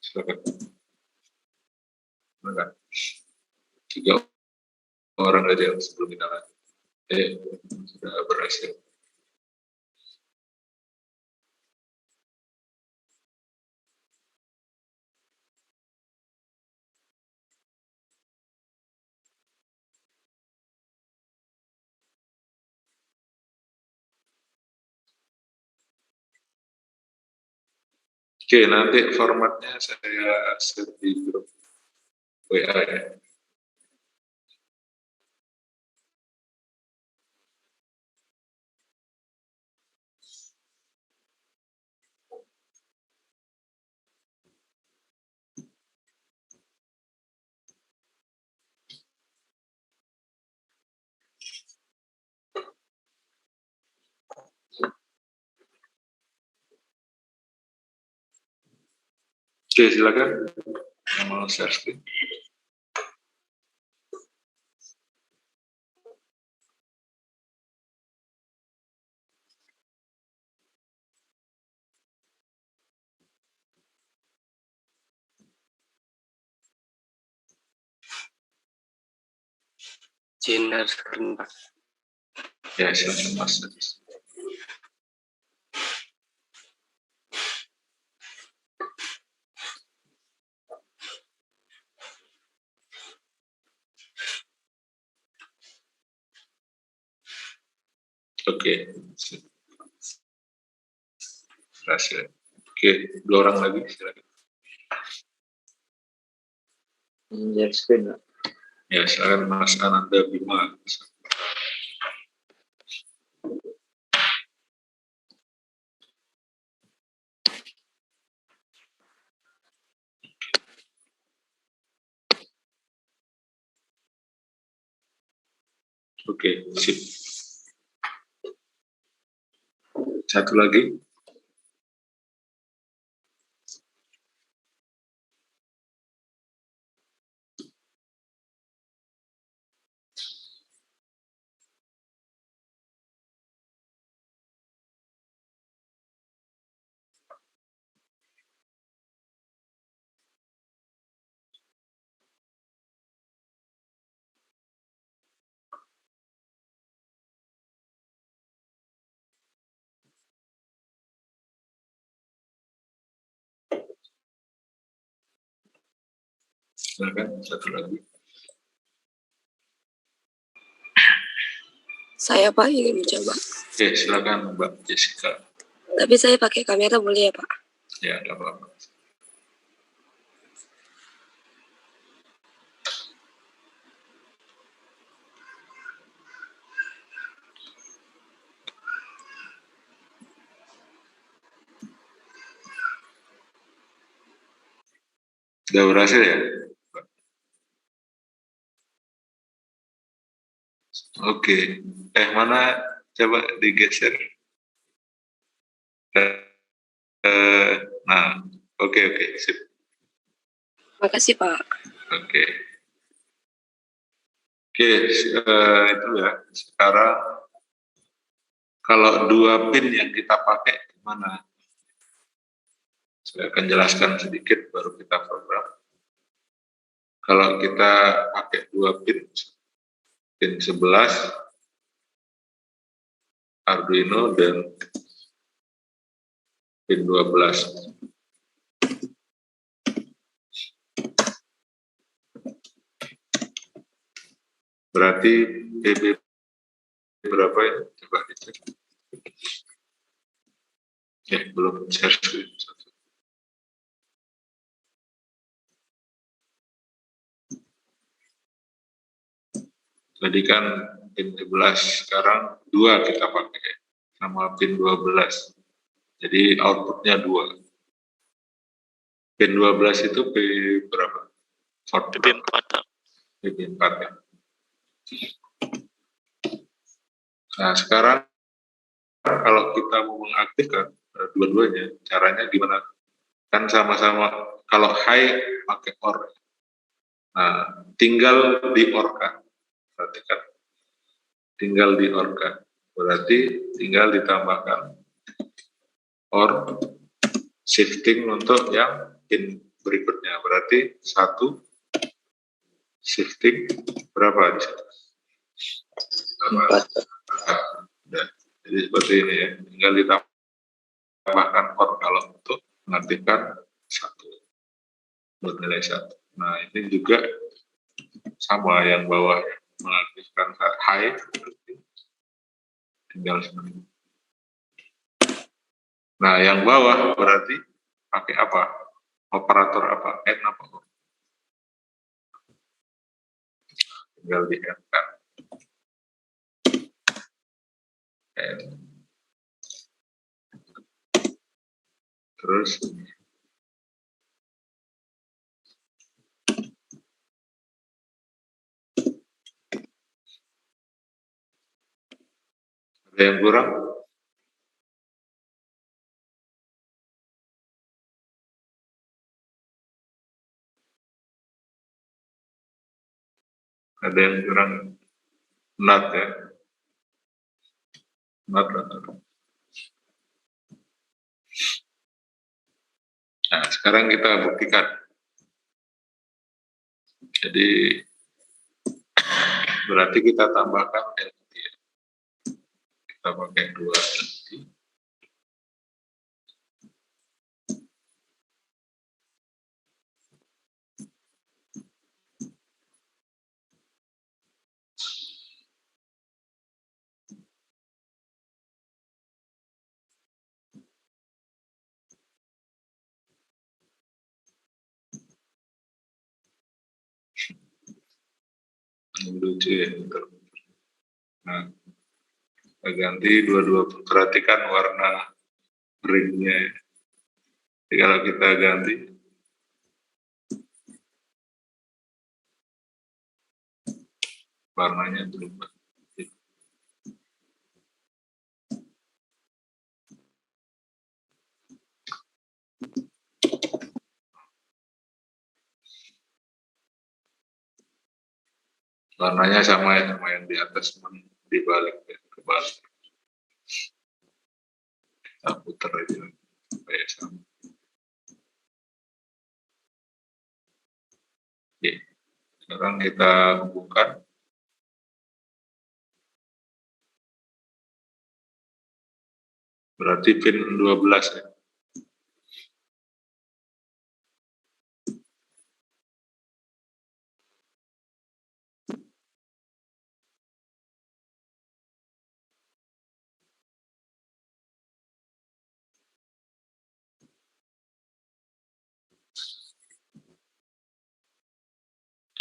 Silakan. Silakan. 3 orang aja yang sebelum kita lanjut. Sudah berhasil. Oke, nanti formatnya saya share di grup WA ya. Oke, silakan. Mau share screen. Share screen, Pak. Ya, silakan Mas. Oke. Berhasil. Oke, 2 orang lagi silakan. Share screen, Pak. Ya, silakan Mas Ananda Bima. Oke, sip. Satu lagi. Silakan, satu lagi. Saya Pak ingin mencoba. Oke, silakan Mbak Jessica. Tapi saya pakai kamera boleh ya Pak? Ya, tidak apa-apa. Sudah berhasil ya? Oke, mana coba digeser. Nah, oke, sip. Makasih Pak. Oke, itu ya. Sekarang kalau 2 pin yang kita pakai gimana? Saya akan jelaskan sedikit baru kita program. Kalau kita pakai 2 pin 11 Arduino dan pin 12. Berarti PB berapa ya? Coba dicek. Belum share screen. Tadi kan pin 11, sekarang 2 kita pakai sama pin 12. Jadi outputnya 2. Pin 12 itu P berapa? Pin 4. Pin 4 ya. Nah, sekarang kalau kita mau mengaktifkan dua-duanya, caranya gimana? Kan sama-sama kalau high pakai OR. Nah, tinggal di-OR-kan. Berarti kan tinggal di-OR-kan. Berarti tinggal ditambahkan OR shifting untuk yang pin berikutnya. Berarti 1 shifting berapa di situ? 4. Nah, jadi seperti ini ya. Tinggal ditambahkan for kalau untuk mengaktifkan 1 bernilai 1. Nah, ini juga sama yang bawah mengaktifkan high, tinggal seperti ini. Nah, yang bawah berarti pakai apa? Operator apa? N apa? Tinggal di N kan. N. Terus ada yang kurang? Ada yang kurang? Not ya? Not. Nah, sekarang kita buktikan. Jadi berarti kita tambahkan LED. Kita pakai 2 LED. Lucu ya. Nah, kita ganti dua-dua. Perhatikan warna ringnya. Jadi kalau kita ganti warnanya berubah. Warnanya sama ya, sama yang di atas, dibalik ya, kebalik. Kita putar aja supaya sama. Oke. Sekarang kita hubungkan. Berarti pin 12 ya.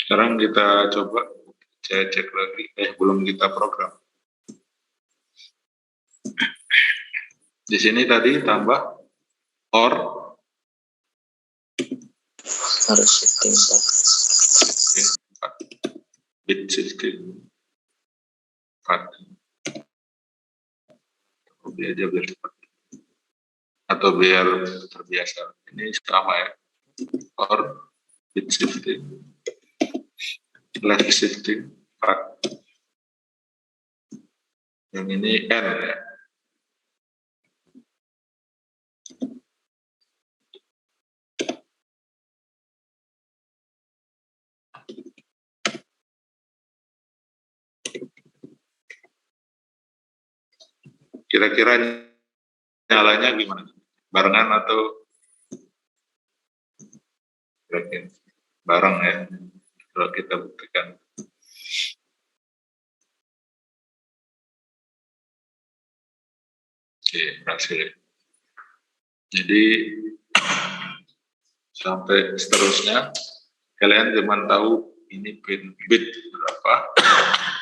Sekarang kita coba, saya cek lagi, belum kita program. Di sini tadi tambah or Harus shifting 4. Bit shifting 4. Biar aja biar cepat. Atau biar terbiasa. Ini sama ya. Or bit shifting, left shifting 4. Yang ini N ya. Kira-kira nyalanya gimana? Barengan atau kira-kira bareng ya? Kalau kita buktikan. Oke, berhasil. Jadi sampai seterusnya kalian cuma tahu ini pin bit berapa,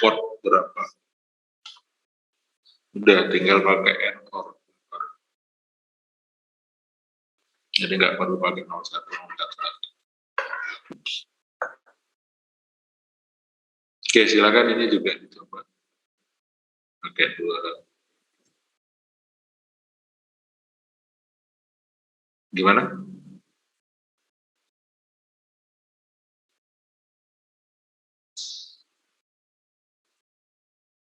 port berapa. Udah tinggal pakai encore. Jadi nggak perlu pakai 01, 01. Oke, silakan ini juga dicoba. Pakai 2. Gimana?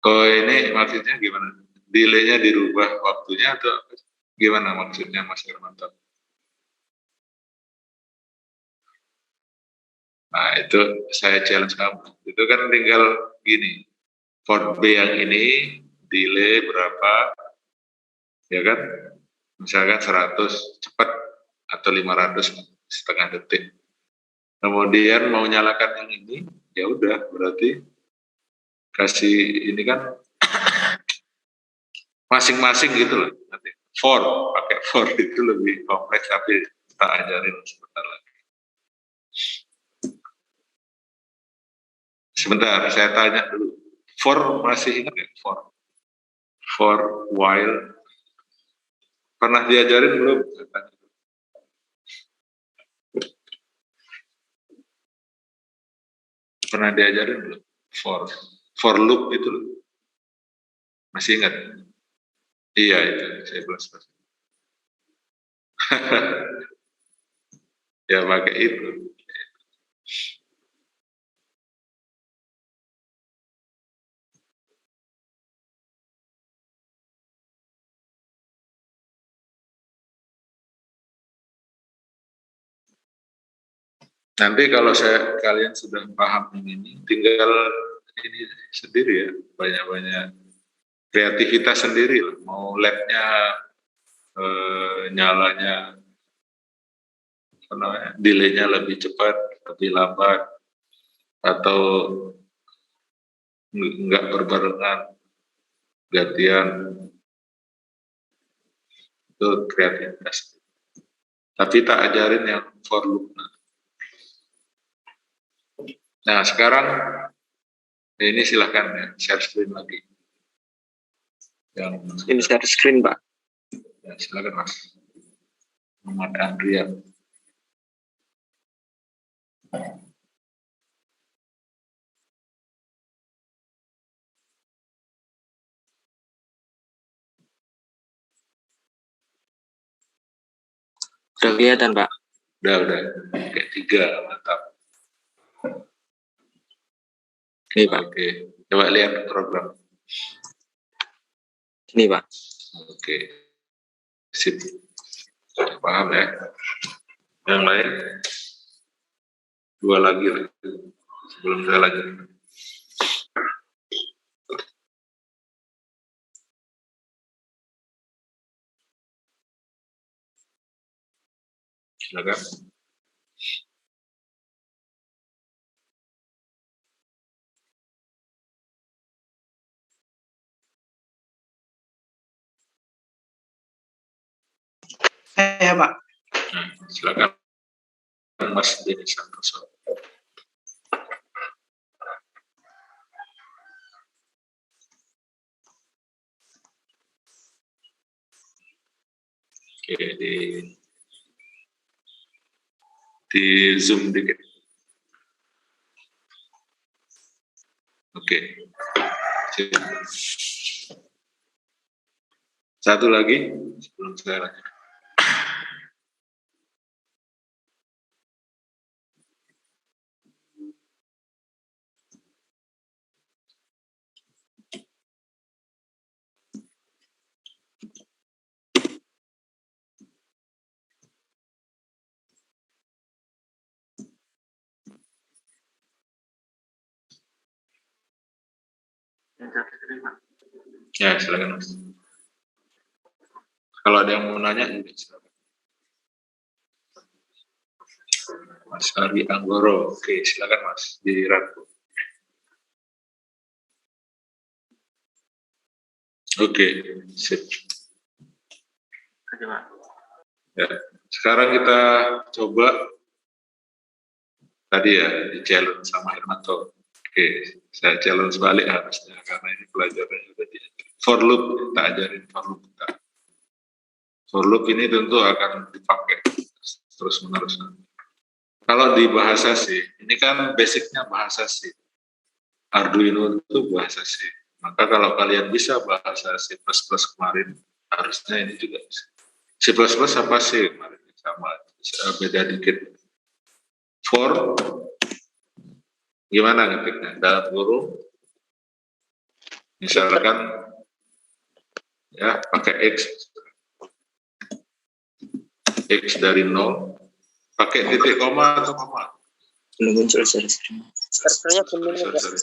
Oh, ini maksudnya gimana? Delay-nya dirubah waktunya atau gimana maksudnya Mas Hermanto? Nah, itu saya challenge kamu. Itu kan tinggal gini, for B yang ini delay berapa, ya kan? Misalkan 100 cepat atau 500 setengah detik. Kemudian mau nyalakan yang ini, ya udah berarti kasih ini kan masing-masing gitu loh. Nanti pakai for itu lebih kompleks tapi kita ajarin sebentar lagi. Sebentar, saya tanya dulu. For masih ingat nggak? For while pernah diajarin belum? Pernah diajarin belum? For loop itu loh. Masih ingat? Iya itu, saya belas. Ya pakai itu. Nanti kalau kalian sudah paham ini, tinggal ini sendiri ya, banyak-banyak kreativitas sendiri lah. Mau labnya nyalanya, delaynya lebih cepat, lebih lambat, atau enggak berbarengan, gantian, itu kreativitas. Tapi tak ajarin yang for loop. Nah sekarang ini silahkan ya, share screen lagi. Ini share screen, Pak. Ya, silakan Mas. Muhammad Andrian. Udah kelihatan, Pak. Udah. Kayak 3, mantap. Ini, Pak. Oke, coba lihat program. Ini, Pak. Oke, sip. Paham ya? Yang lain? 2 lagi lah. Sebelum saya lanjut. Silakan. Saya Pak. Nah, silakan Mas Denny Santoso. Oke, di zoom dikit. Oke. Satu lagi sebelum saya lanjut. Ya, silakan Mas. Kalau ada yang mau nanya, silakan. Mas Ari Anggoro, oke, silakan Mas di Ratu. Oke, sip. Ya, sekarang kita coba tadi ya di challenge sama Hermanto. Oke, saya challenge balik harusnya karena ini pelajarannya sudah diajarin. For loop, kita ajarin for loop. For loop ini tentu akan dipakai terus menerus. Kalau di bahasa C, ini kan basicnya bahasa C. Arduino itu bahasa C. Maka kalau kalian bisa bahasa C++ kemarin, harusnya ini juga bisa. C++ apa C kemarin? Sama, beda dikit. For, gimana ngetiknya? Dalam kurung, misalkan, ya pakai X dari 0, pakai titik koma atau koma? Belum muncul share screen. Kursornya kuning ya. Sorry.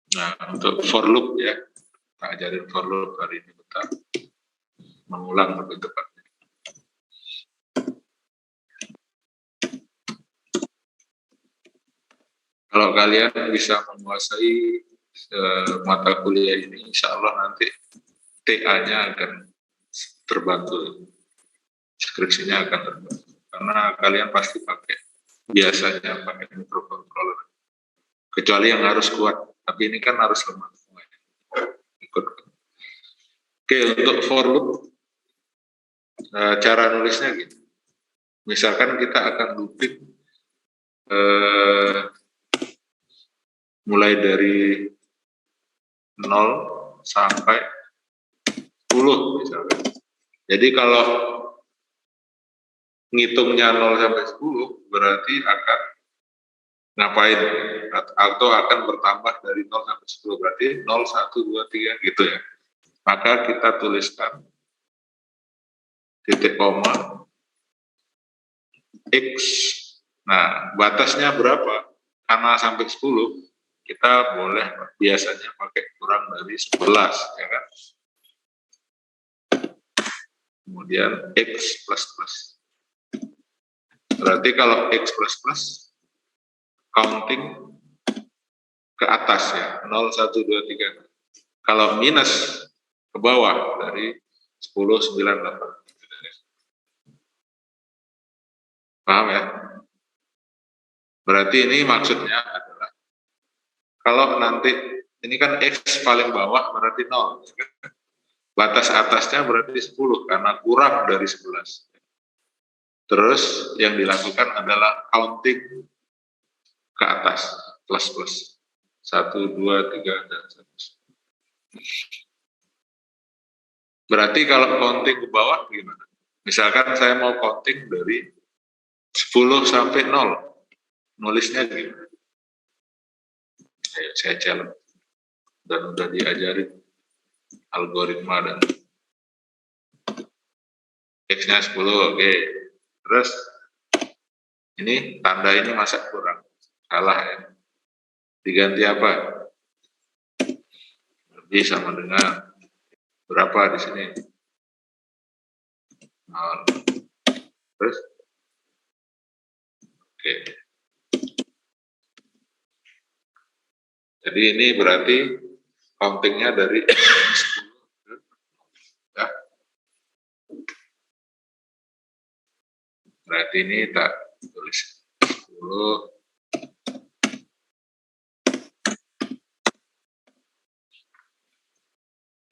Nah, untuk for loop ya, kita ajarin for loop hari ini bentar. Mengulang lebih tepatnya. Kalau kalian bisa menguasai mata kuliah ini, insya Allah nanti TA-nya akan terbantu, skripsinya akan terbantu. Karena kalian pasti biasanya pakai microcontroller. Kecuali yang harus kuat, tapi ini kan harus lemah. Ikut. Oke, untuk for loop, cara nulisnya gitu. Misalkan kita akan looping mulai dari 0 sampai 10 misalkan. Jadi kalau ngitungnya 0 sampai 10 berarti akan ngapain? Atau akan bertambah dari 0 sampai 10, berarti 0, 1, 2, 3 gitu ya. Maka kita tuliskan titik koma X. Nah, batasnya berapa? Karena sampai 10, kita boleh biasanya pakai kurang dari 11, ya kan? Kemudian X plus plus. Berarti kalau X plus plus, counting ke atas ya, 0, 1, 2, 3. Kalau minus, ke bawah dari 10, 9, 8. Paham ya? Berarti ini maksudnya adalah, kalau nanti, ini kan X paling bawah berarti 0. Batas atasnya berarti 10, karena kurang dari 11. Terus yang dilakukan adalah counting ke atas, plus plus. 1, 2, 3, dan seterusnya. Berarti kalau counting ke bawah gimana? Misalkan saya mau counting dari 10 sampai 0. Nulisnya gimana? Ayo saya challenge. Dan udah diajarin algoritma dan X-nya 10, oke. Terus ini tanda ini masa kurang? Salah ya. Diganti apa? Lebih sama dengan berapa di sini? 0. Terus? Oke. Jadi ini berarti countingnya dari 10. Ya. Berarti ini tak tulis 10.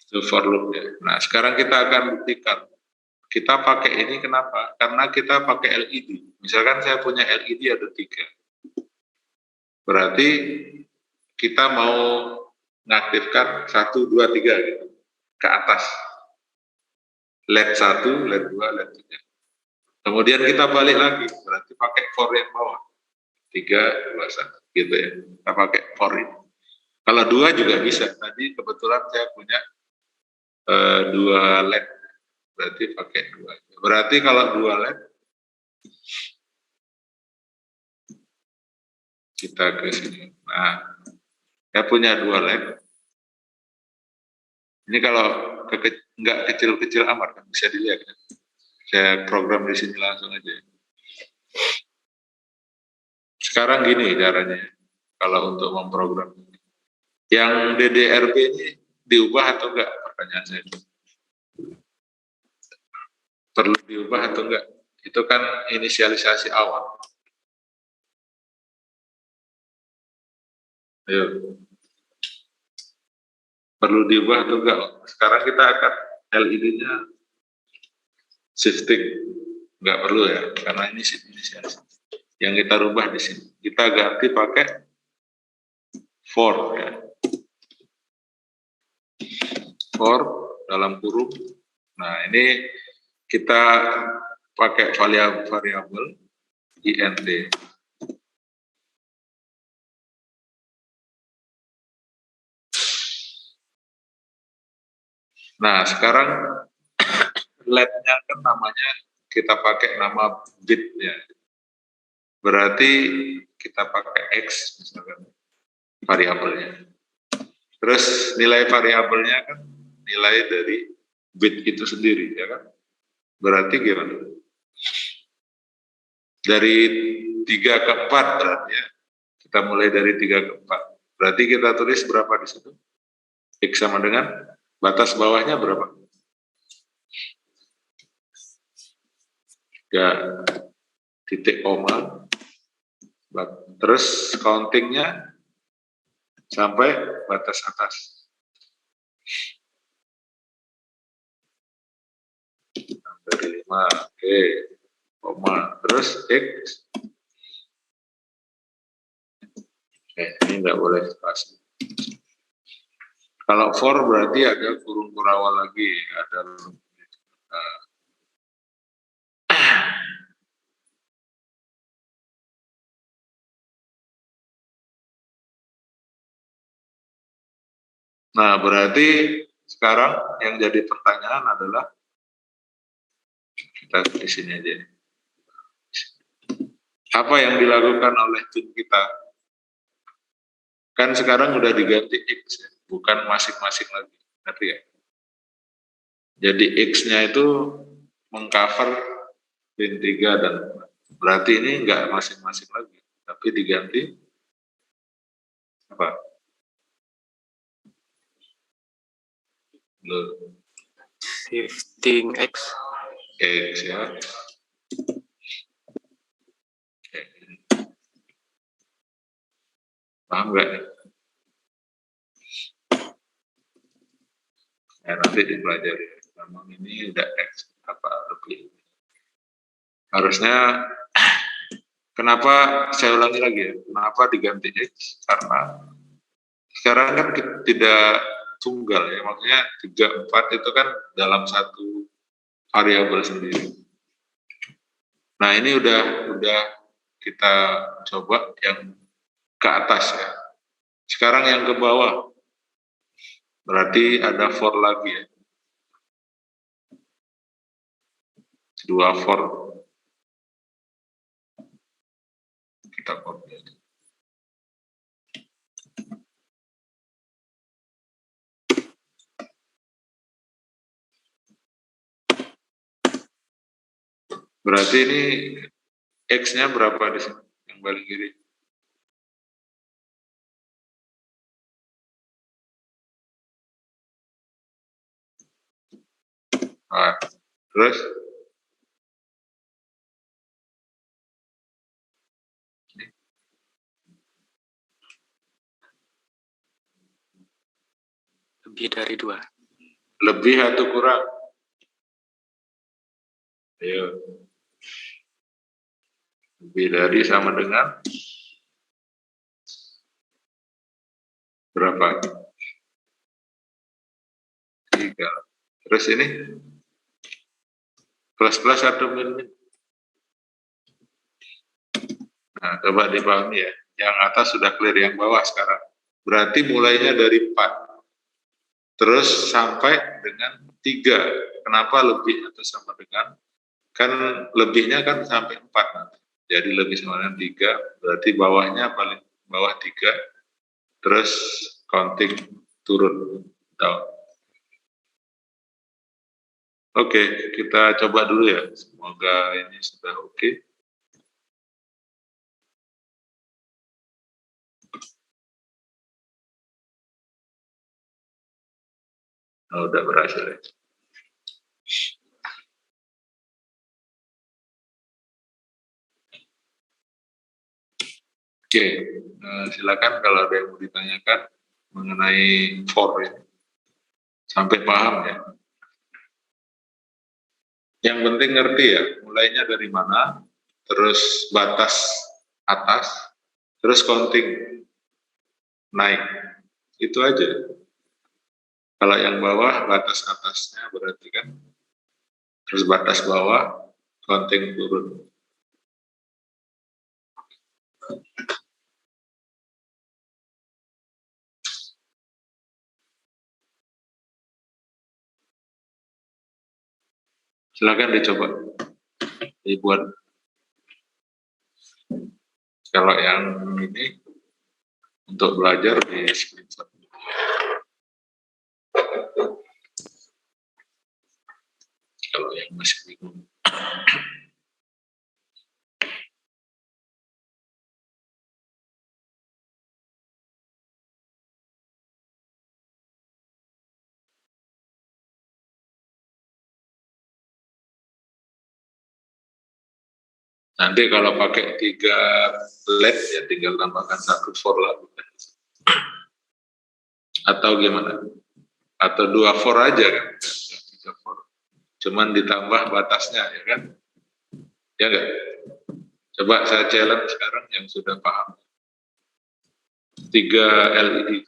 Itu for loop ya. Nah, sekarang kita akan buktikan. Kita pakai ini kenapa? Karena kita pakai LED. Misalkan saya punya LED ada 3. Berarti kita mau mengaktifkan 1, 2, 3 gitu ke atas. LED 1, LED 2, LED 3. Kemudian kita balik lagi, berarti pakai for yang bawah. 3, 2, 1 gitu ya. Kita pakai for ini. Kalau 2 juga bisa. Tadi kebetulan saya punya 2 LED. Berarti pakai 2. Berarti kalau 2 LED kita ke sini. Nah, saya punya 2 LED. Ini kalau nggak kecil-kecil amat kan bisa dilihat kan. Saya program di sini langsung aja. Sekarang gini caranya kalau untuk memprogram. Yang DDRB ini diubah atau enggak? Pertanyaan saya. Perlu diubah atau enggak? Itu kan inisialisasi awal. Ayo. Perlu diubah atau enggak? Sekarang kita akan LED-nya shifting. Enggak perlu ya, karena ini inisialisasi. Yang kita rubah di sini. Kita ganti pakai for ya. For dalam kurung. Nah, ini kita pakai variabel int. Nah, sekarang LED-nya kan namanya kita pakai nama bit-nya. Berarti kita pakai X misalkan variabelnya. Terus nilai variabelnya kan nilai dari bit itu sendiri, ya kan? Berarti gimana? Dari 3 ke 4 berarti ya. Kita mulai dari 3 ke 4. Berarti kita tulis berapa di situ? X sama dengan batas bawahnya berapa? 3 titik koma. Terus countingnya sampai batas atas. Dari 5, oke. Koma. Terus X. Ini nggak boleh spasi. Kalau for berarti ada kurung kurawal lagi, ada nah, berarti sekarang yang jadi pertanyaan adalah kita di sini aja. Apa yang dilakukan oleh tim kita? Kan sekarang udah diganti X, ya, bukan masing-masing lagi. Ngerti ya? Jadi X-nya itu mengcover pin 3 dan 4. Berarti ini enggak masing-masing lagi, tapi diganti apa? Shifting X. X ya. Oke. Paham nggak nih? Ya, nanti dipelajari. Memang ini udah X apa lebih. Harusnya kenapa saya ulangi lagi ya? Kenapa diganti X? Karena sekarang kan tidak tunggal ya, maksudnya 3, 4 itu kan dalam satu variabel sendiri. Nah, ini udah kita coba yang ke atas ya. Sekarang yang ke bawah. Berarti ada for lagi ya. 2 for. Kita copy aja. Berarti ini X-nya berapa di sini? Yang paling kiri. Nah, terus Lebih dari 2. lebih atau kurang? Ayo. Lebih dari sama dengan berapa? 3. Terus ini plus atau minus? Nah, coba dipahami ya. Yang atas sudah clear, yang bawah sekarang. Berarti mulainya dari 4. Terus sampai dengan 3. Kenapa lebih atau sama dengan? Kan lebihnya kan sampai 4 nanti. Jadi lebih sama dengan 3. Berarti bawahnya paling bawah 3. Terus counting turun. Down. Oke, kita coba dulu ya. Semoga ini sudah oke. Oh, udah berhasil ya. Oke, silakan kalau ada yang mau ditanyakan mengenai for ini. Sampai paham ya. Yang penting ngerti ya, mulainya dari mana, terus batas atas, terus counting naik. Itu aja. Kalau yang bawah, batas atasnya berarti kan, terus batas bawah, counting turun. Silakan dicoba dibuat. Kalau yang ini untuk belajar di screenshot. Kalau yang masih bingung. Nanti kalau pakai 3 LED ya tinggal tambahkan 1 for lah. Atau gimana? Atau 2 for aja kan? 3 for. Cuman ditambah batasnya ya kan? Ya enggak? Coba saya challenge sekarang yang sudah paham. 3 LED.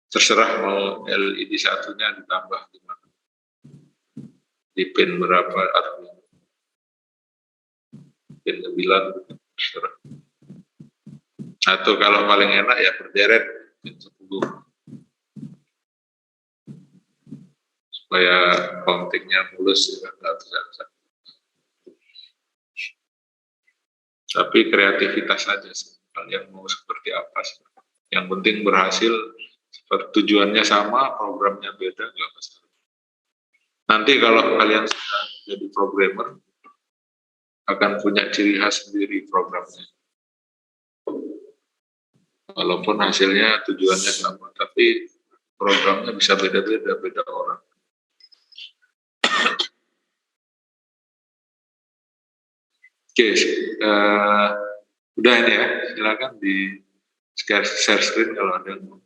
Terserah mau LED satunya ditambah gimana. Di pin berapa Arduino. Pin 9 terserah. Atau kalau paling enak ya berderet pin 10. Supaya countingnya mulus ya, satu. Tapi kreativitas saja sih. Kalian mau seperti apa sih. Yang penting berhasil, tujuannya sama, programnya beda, nggak masalah. Nanti kalau kalian sudah jadi programmer, akan punya ciri khas sendiri programnya. Walaupun hasilnya tujuannya sama, tapi programnya bisa beda-beda, beda orang. Oke, udah ini ya, silakan di share screen kalau ada yang mau.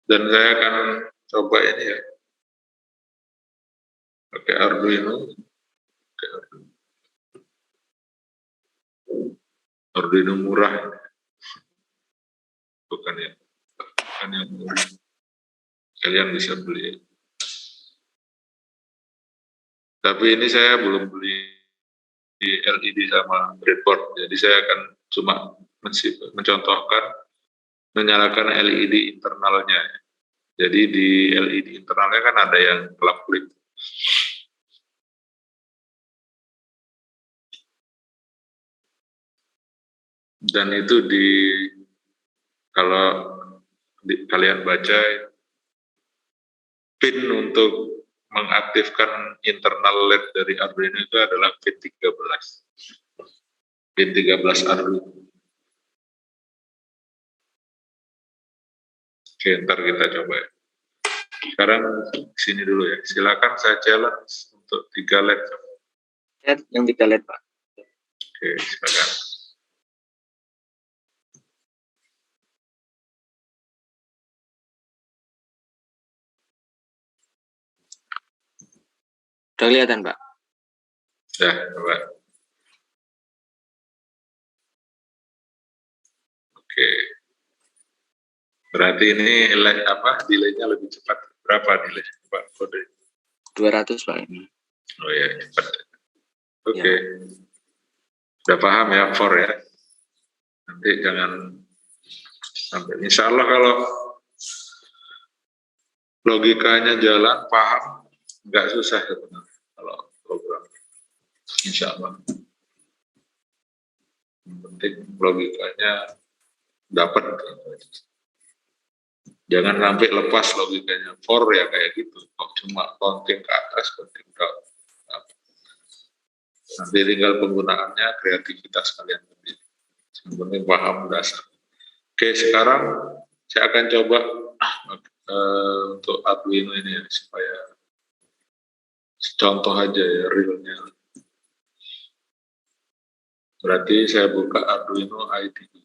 Dan saya akan coba ini ya, pakai Arduino. Arduino murah, bukan yang murah. Kalian bisa beli. Tapi ini saya belum beli di LED sama breadboard, jadi saya akan cuma mencontohkan menyalakan LED internalnya. Jadi di LED internalnya kan ada yang kelap-kelip. Dan itu kalau kalian baca, pin untuk mengaktifkan internal LED dari Arduino itu adalah pin 13. Pin 13 Arduino. Oke, ntar kita coba ya. Sekarang sini dulu ya. Silakan saya challenge untuk 3 LED. Yang 3 LED, Pak. Oke, silakan. Udah kelihatan, Pak? Ya, coba. Oke. Berarti ini delay-nya lebih cepat. Berapa delay, Pak? Kode 200, Pak. Oh ya, cepat. Oke. Udah paham ya, for ya. Nanti jangan sampai. Insya Allah kalau logikanya jalan, paham, nggak susah sebenarnya kalau program. Insya Allah. Yang penting logikanya dapat. Jangan sampai lepas logikanya. For ya kayak gitu. Kok cuma counting ke atas, counting ke bawah. Nanti tinggal penggunaannya kreativitas kalian sendiri. Yang penting paham dasar. Oke, sekarang saya akan coba untuk Arduino ini ya, supaya contoh aja ya realnya. Berarti saya buka Arduino IDE.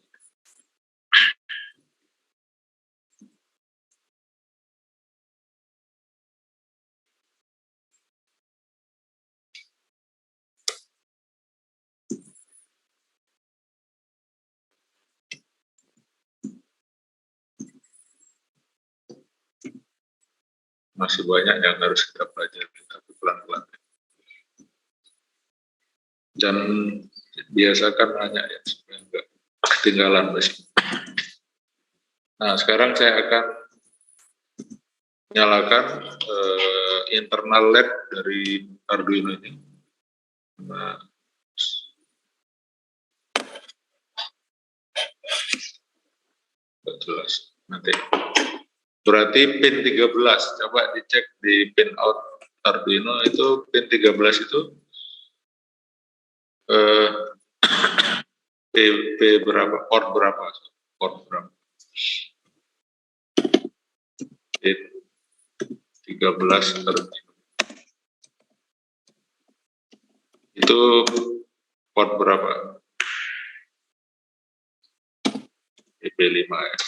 Masih banyak yang harus kita pelajari, tapi pelan-pelan. Dan biasakan nanya ya, supaya enggak ketinggalan besok. Nah, sekarang saya akan nyalakan internal LED dari Arduino ini. Nah, jelas nanti. Berarti pin 13, coba dicek di pin out Arduino itu pin 13 itu P berapa, port berapa? Port berapa? Pin 13 Arduino. Itu port berapa? IP5S.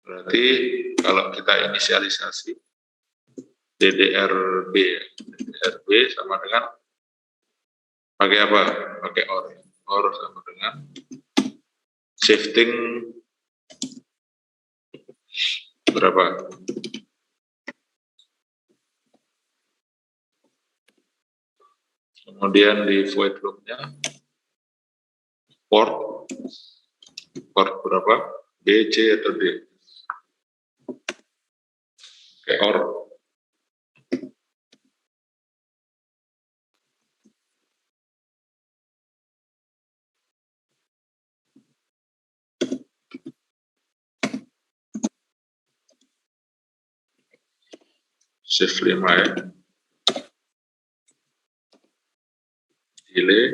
Berarti kalau kita inisialisasi DDRB sama dengan pakai apa? Pakai OR. OR sama dengan shifting berapa? Kemudian di void loop-nya port berapa? B, C atau D? Oke, OR. Shift 5 ya. Delay.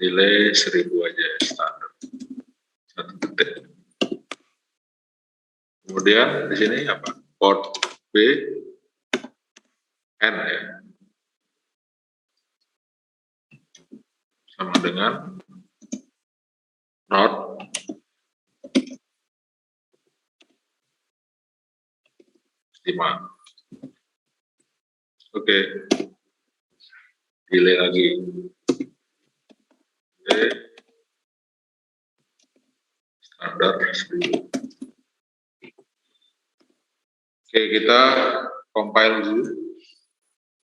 Delay 1000 aja ya, standar. 1 detik. Kemudian di sini apa? Port B, N ya. Sama dengan not. Oke. Delay lagi. Delay. Standar 1000. Oke, kita compile dulu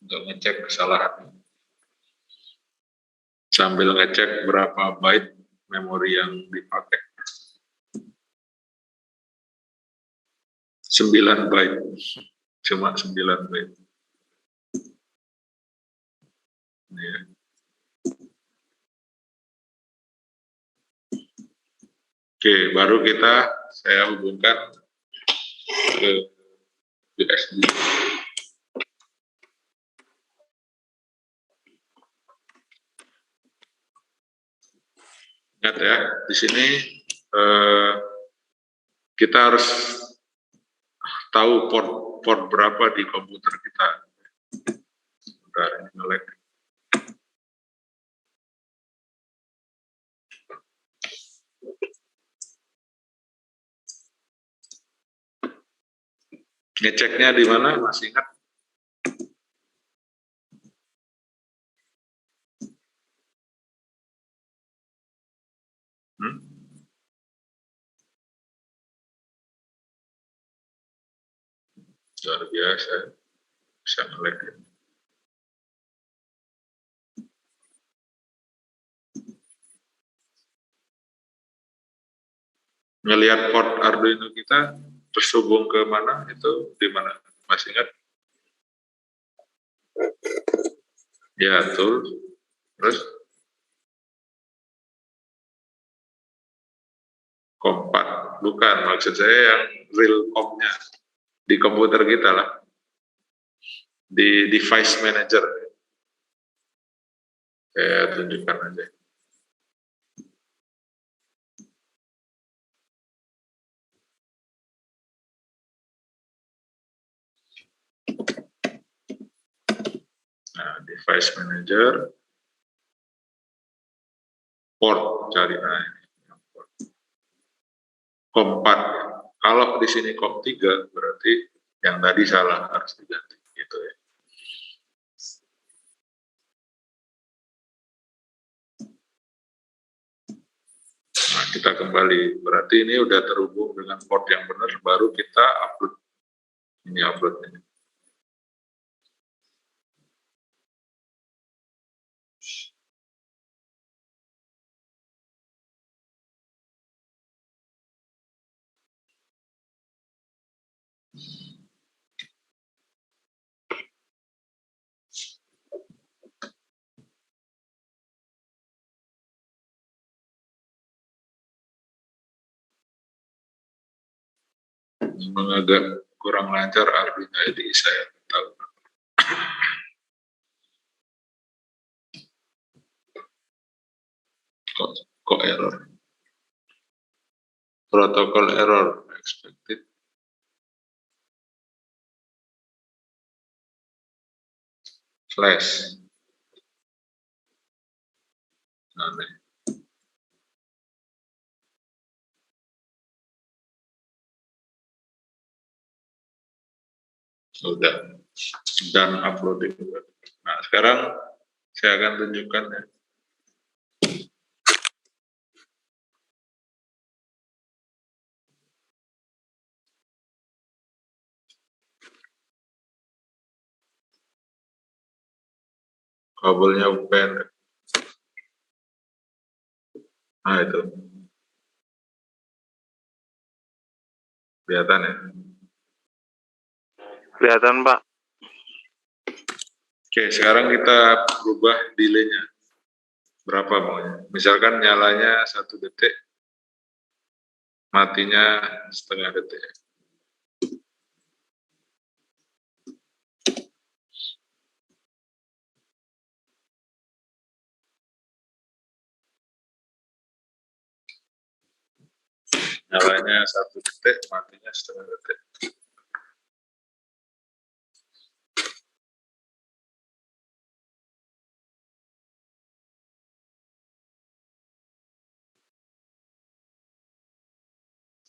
untuk ngecek kesalahan. Sambil ngecek berapa byte memori yang dipakai. 9 byte. Cuma 9 byte. Ini ya. Oke, baru saya hubungkan ke USB. Ingat ya, di sini kita harus tahu port berapa di komputer kita. Bentar, ini nge-lag. Ngeceknya di mana? Masih ingat? Luar biasa, bisa nge-lag. Ngelihat port Arduino kita tersambung ke mana, itu di mana? Masih ingat? Ya, betul. Terus kompak, bukan, maksud saya yang real com-nya di komputer kita lah, di device manager. Saya tunjukkan aja. Nah, device manager, port cari, nah ini port. COM4. Kalau di sini COM3 berarti yang tadi salah, harus diganti gitu ya. Nah, kita kembali, berarti ini udah terhubung dengan port yang benar, baru kita upload. Ini upload ini. Memang agak kurang lancar Arduino IDE saya tahu. Kok error? Protokol error expected. Flash. Aneh. Sudah. Dan uploading. Nah, sekarang saya akan tunjukkan ya. Kabelnya pendek. Nah, itu. Kelihatan ya? Kelihatan, Pak. Oke, sekarang kita rubah delay-nya. Berapa maunya? Misalkan nyalanya 1 detik, matinya setengah detik. Nyalanya 1 detik, matinya setengah detik.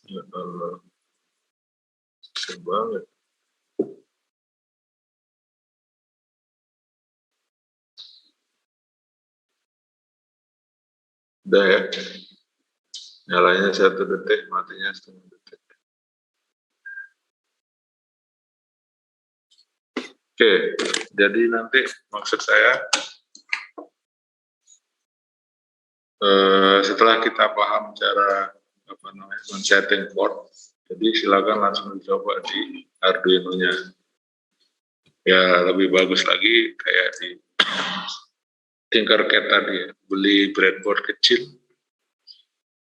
Ya Allah, keren banget. Udah ya, nyalanya 1 detik, matinya setengah detik. Oke, jadi nanti maksud saya setelah kita paham cara men-setting port, jadi silakan langsung dicoba di Arduino-nya. Ya lebih bagus lagi kayak di Tinkercad tadi ya, beli breadboard kecil,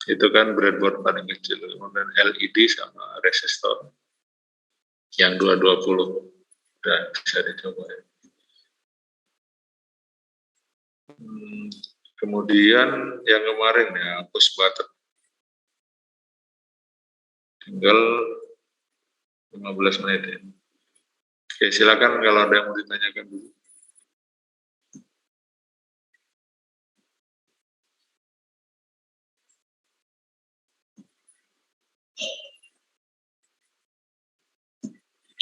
itu kan breadboard paling kecil, kemudian LED sama resistor yang 220, udah bisa dicoba ya. Kemudian yang kemarin ya, push button, tinggal 15 menit ya. Oke, silakan kalau ada yang mau ditanyakan dulu.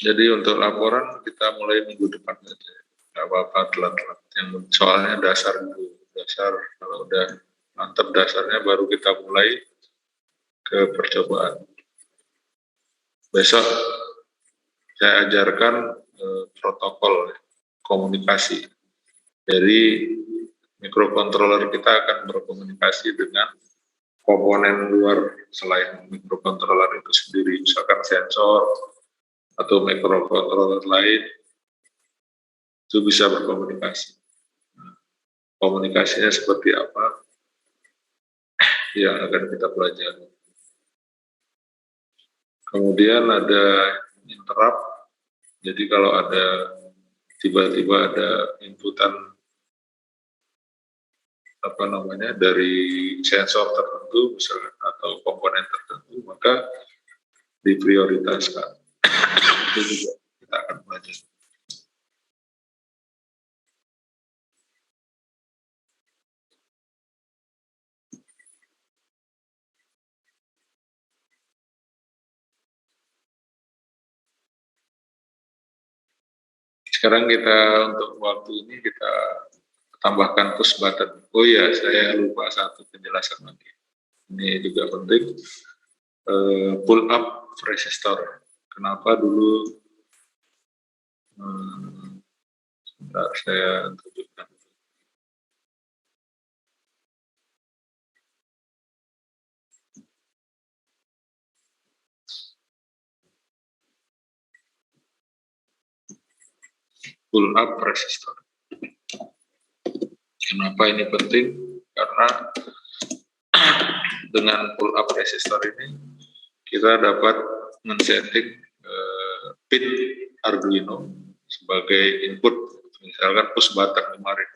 Jadi untuk laporan kita mulai minggu depan saja. Nggak apa-apa telat-telat. Yang soalnya dasar dulu. Dasar kalau udah mantap dasarnya baru kita mulai ke percobaan. Besok saya ajarkan protokol komunikasi. Jadi mikrokontroler kita akan berkomunikasi dengan komponen luar selain mikrokontroler itu sendiri, misalkan sensor atau mikrokontroler lain, itu bisa berkomunikasi. Komunikasinya seperti apa yang akan kita pelajari. Kemudian ada interrupt, jadi kalau ada tiba-tiba ada inputan dari sensor tertentu misalkan atau komponen tertentu, maka diprioritaskan. Itu juga kita akan belajar. Sekarang kita untuk waktu ini kita tambahkan push button. Oh iya, saya lupa satu penjelasan lagi. Ini juga penting. Pull up resistor. Kenapa dulu? Sebentar, saya tunjukkan. Pull up resistor. Kenapa ini penting? Karena dengan pull up resistor ini kita dapat men-setting pin Arduino sebagai input, misalkan push button kemarin.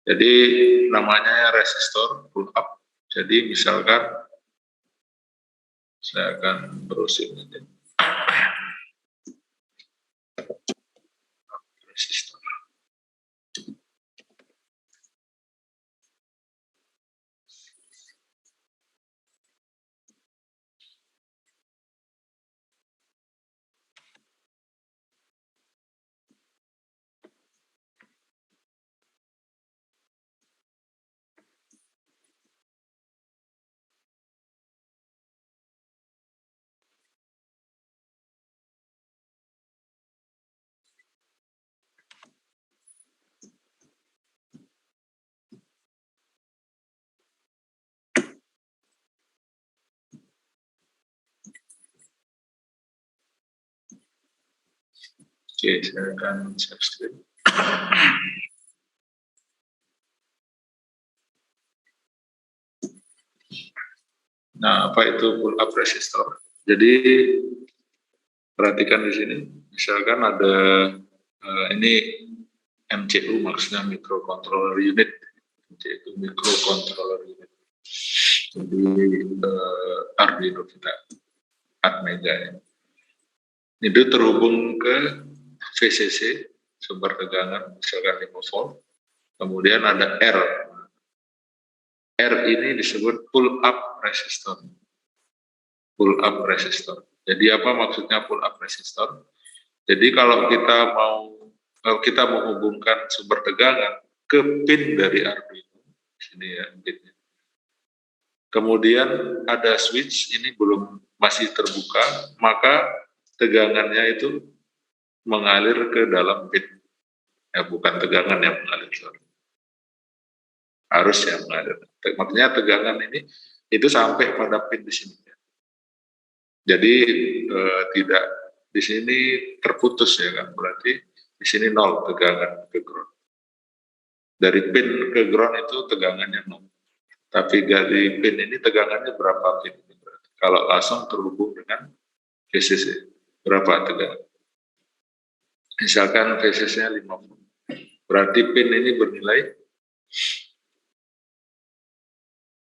Jadi namanya resistor pull up. Jadi misalkan saya akan terusin ini. Resistor. Oke, saya akan share screen. Nah, apa itu pull up resistor? Jadi perhatikan di sini, misalkan ada ini MCU, maksudnya microcontroller unit. MCU microcontroller unit. Jadi Arduino kita 4 mega ya. Itu terhubung ke VCC, sumber tegangan misalkan 5 volt. Kemudian ada R. R ini disebut pull up resistor. Pull up resistor. Jadi apa maksudnya pull up resistor? Jadi kalau kita menghubungkan sumber tegangan ke pin dari Arduino, sini ya pinnya. Kemudian ada switch, ini masih terbuka, maka tegangannya itu mengalir ke dalam pin. Ya, bukan tegangan yang mengalir, harus yang mengalir. Maksudnya tegangan ini itu sampai pada pin di sini. Jadi tidak di sini terputus ya kan, berarti di sini 0 tegangan ke ground. Dari pin ke ground itu tegangannya 0. Tapi dari pin ini tegangannya berapa pin? Kalau langsung terhubung dengan VCC, berapa tegangan? Misalkan VCC-nya 5 volt. Berarti pin ini bernilai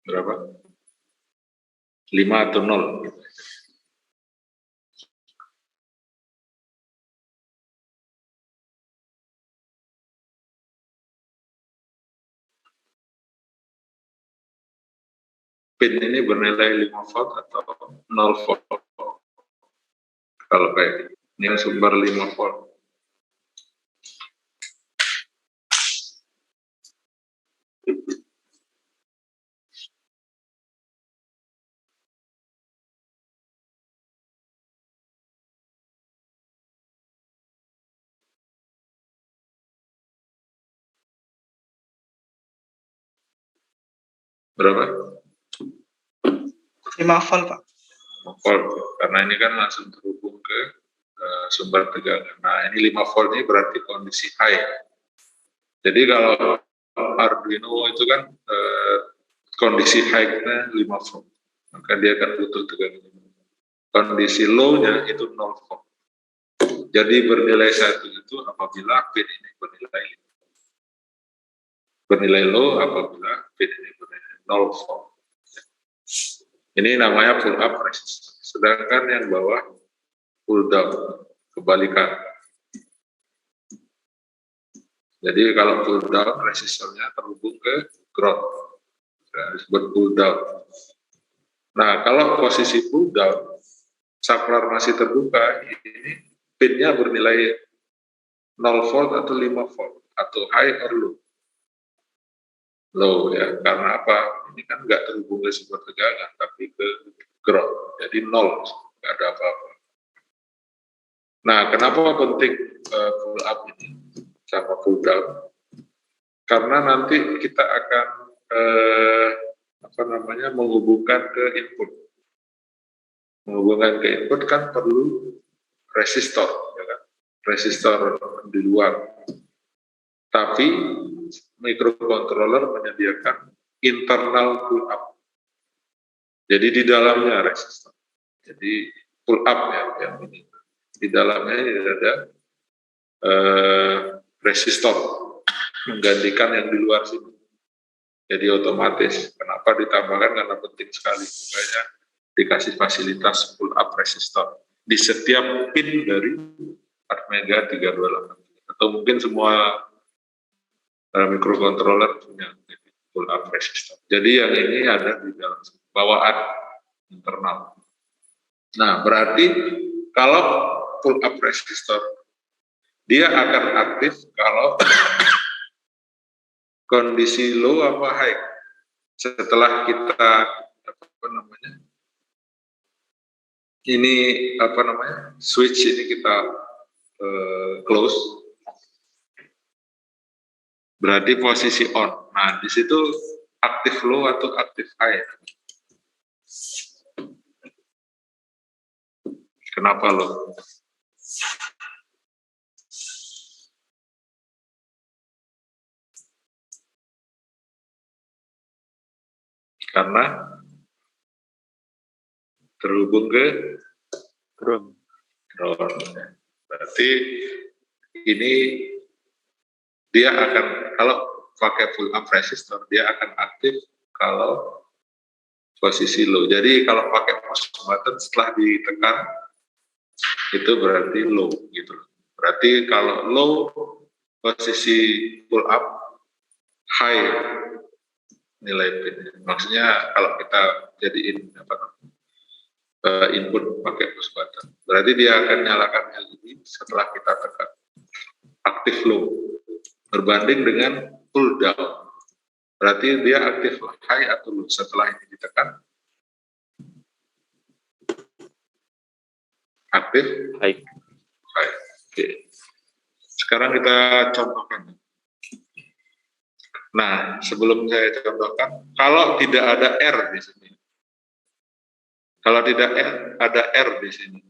berapa? 5 atau 0. Pin ini bernilai 5 volt atau 0 volt. Kalau kayak ini sumber 5 volt. Berapa? 5 volt, Pak. Volt, karena ini kan langsung terhubung ke sumber tegangan. Nah, ini 5 volt ini berarti kondisi high. Jadi kalau Arduino itu kan kondisi high-nya 5 volt, maka dia akan butuh tegangan. Kondisi low-nya itu 0 volt. Jadi bernilai 1 itu apabila pin ini bernilai low, apabila pin ini bernilai 0 volt. Ini namanya pull up resistor. Sedangkan yang bawah pull down, kebalikan. Jadi kalau pull down resistornya terhubung ke ground, disebut pull down. Nah, kalau posisi pull down, saklar masih terbuka, ini pinnya bernilai 0 volt atau 5 volt atau high or low. Low ya, karena apa? Ini kan nggak terhubung ke sumber tegangan, tapi ke ground. Jadi 0, nggak ada apa-apa. Nah, kenapa penting pull up ini sama pull down? Karena nanti kita akan menghubungkan ke input. Menghubungkan ke input kan perlu resistor, ya kan? Resistor di luar. Tapi microcontroller menyediakan internal pull up. Jadi di dalamnya resistor. Jadi pull up ya yang ini. Di dalamnya ada resistor menggantikan yang di luar sini. Jadi otomatis. Kenapa ditambahkan? Karena penting sekali. Makanya dikasih fasilitas pull up resistor di setiap pin dari 4 mega 328. Atau mungkin semua microcontroller punya pull up resistor. Jadi yang ini ada di dalam bawaan internal. Nah, berarti kalau pull up resistor dia akan aktif kalau kondisi low apa high. Setelah kita switch ini kita close, berarti posisi on. Nah, di situ aktif low atau aktif high. Kenapa low? Karena terhubung ke ground. Berarti ini dia akan, kalau pakai pull up resistor, dia akan aktif kalau posisi low. Jadi kalau pakai push button setelah ditekan itu berarti low gitu. Berarti kalau low posisi pull up, high nilai pin. Maksudnya kalau kita jadiin input pakai push button, berarti dia akan nyalakan LED setelah kita tekan. Aktif low berbanding dengan pull down, berarti dia aktif high atau low setelah ini ditekan. Aktif high. Oke. Sekarang kita contohkan. Nah, sebelum saya contohkan, kalau tidak ada R di sini, kalau tidak ada R di sini,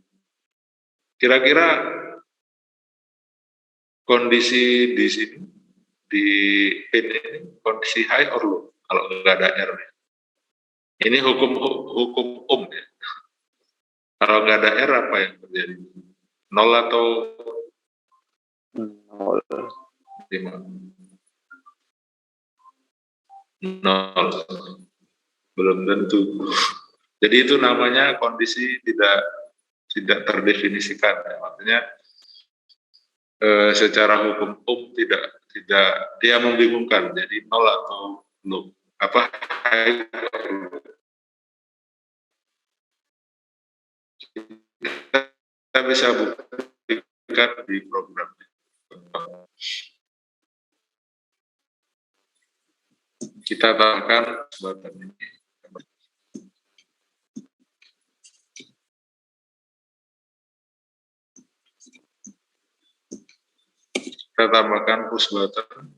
kira-kira kondisi di sini, di pin ini, kondisi high or low, kalau nggak ada R. Ini hukum ya. Kalau nggak ada R, apa yang terjadi? 0 atau 0? 0. Belum tentu. Jadi itu namanya kondisi tidak terdefinisikan. Ya. Maksudnya secara hukum tidak dia membingungkan. Jadi 0 atau low. Apa high atau low. Kita bisa buktikan di program. Kita tambahkan button ini. Kita tambahkan push button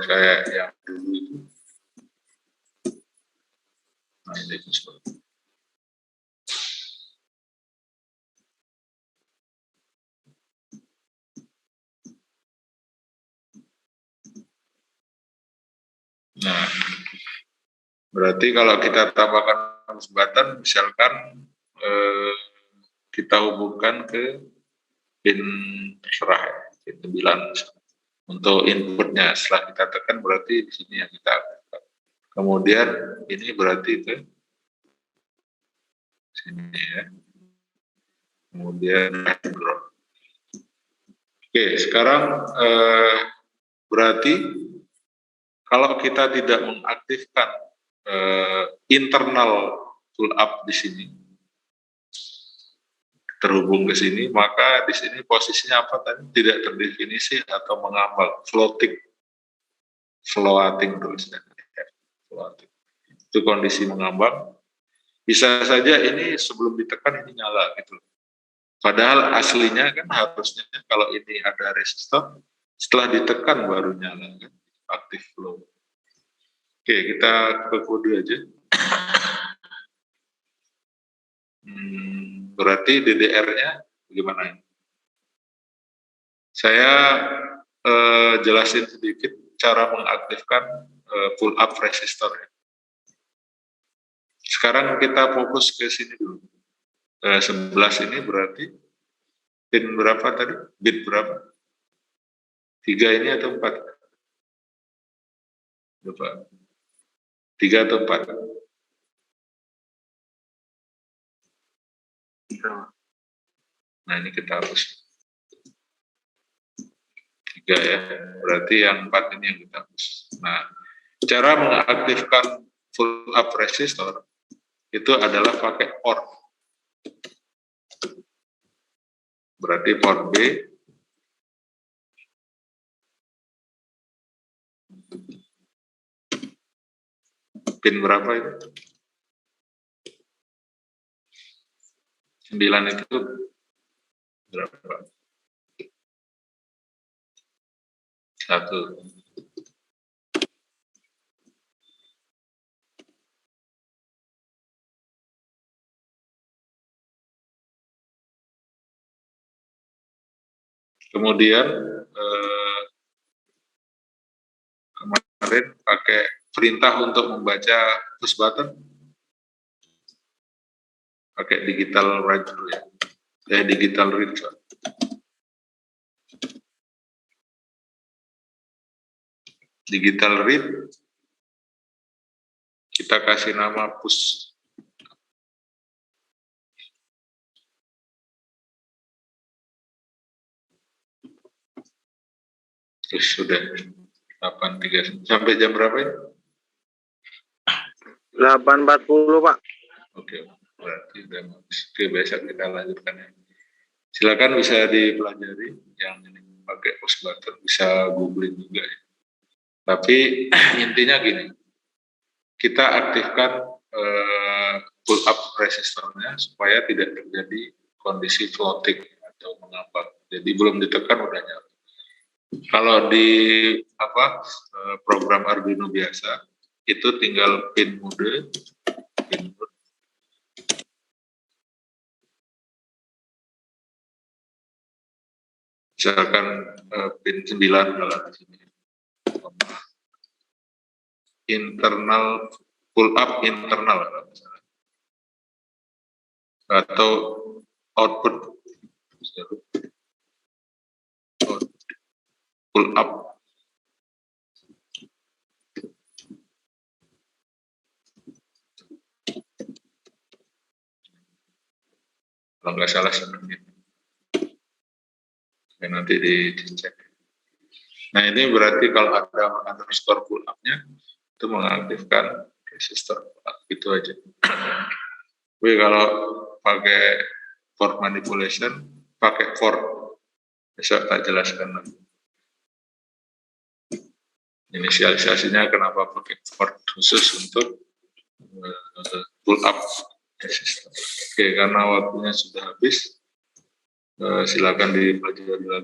kayak yang dulu itu. Nah, ini push button. Nah, berarti kalau kita tambahkan push button, misalkan kita hubungkan ke pin terserah, pin 9 untuk inputnya. Setelah kita tekan berarti di sini yang kita aktifkan. Kemudian ini berarti ke sini ya. Kemudian ground. Oke, sekarang berarti kalau kita tidak mengaktifkan internal pull up di sini, terhubung ke sini, maka di sini posisinya apa tadi? Tidak terdefinisi atau mengambang, floating tulisnya. Floating. Itu kondisi mengambang. Bisa saja ini sebelum ditekan ini nyala gitu. Padahal aslinya kan harusnya kalau ini ada resistor, setelah ditekan baru nyala kan, active flow. Oke, kita ke kode aja. Berarti DDR-nya bagaimana ini? Saya jelasin sedikit cara mengaktifkan pull up resistor. Sekarang kita fokus ke sini dulu. 11 ini berarti pin berapa tadi? Bit berapa? 3 ini atau 4? Coba. 3 atau 4? Nah, ini kita hapus. 3 ya. Berarti yang 4 ini yang kita hapus. Nah, cara mengaktifkan pull up resistor itu adalah pakai port. Berarti port B. Pin berapa itu? 9 itu berapa? 1. Kemudian kemarin pakai perintah untuk membaca push button, pakai digital write dulu ya, digital read. Digital read, kita kasih nama push. Terus sudah 8.30 sampai jam berapa ini? 8.40 Pak. Oke, berarti udah habis. Oke, besok kita lanjutkan ya. Silakan bisa dipelajari yang ini pakai push button, bisa googling juga ya. Tapi intinya gini, kita aktifkan pull up resistornya supaya tidak terjadi kondisi floating atau mengambang. Jadi belum ditekan udah nyala. Kalau di program Arduino biasa itu tinggal pin mode, misalkan pin 9 kalau di sini, internal pull up internal atau output pull up. Kalau nggak salah seperti itu. Ya, nanti dicek. Nah, ini berarti kalau ada underscore pull up-nya itu mengaktifkan resistor pull up, itu aja. Tapi kalau pakai port manipulation, pakai port, besok tak jelaskan lagi. Inisialisasinya kenapa pakai port khusus untuk pull up resistor. Oke, karena waktunya sudah habis, silakan dipelajari lagi.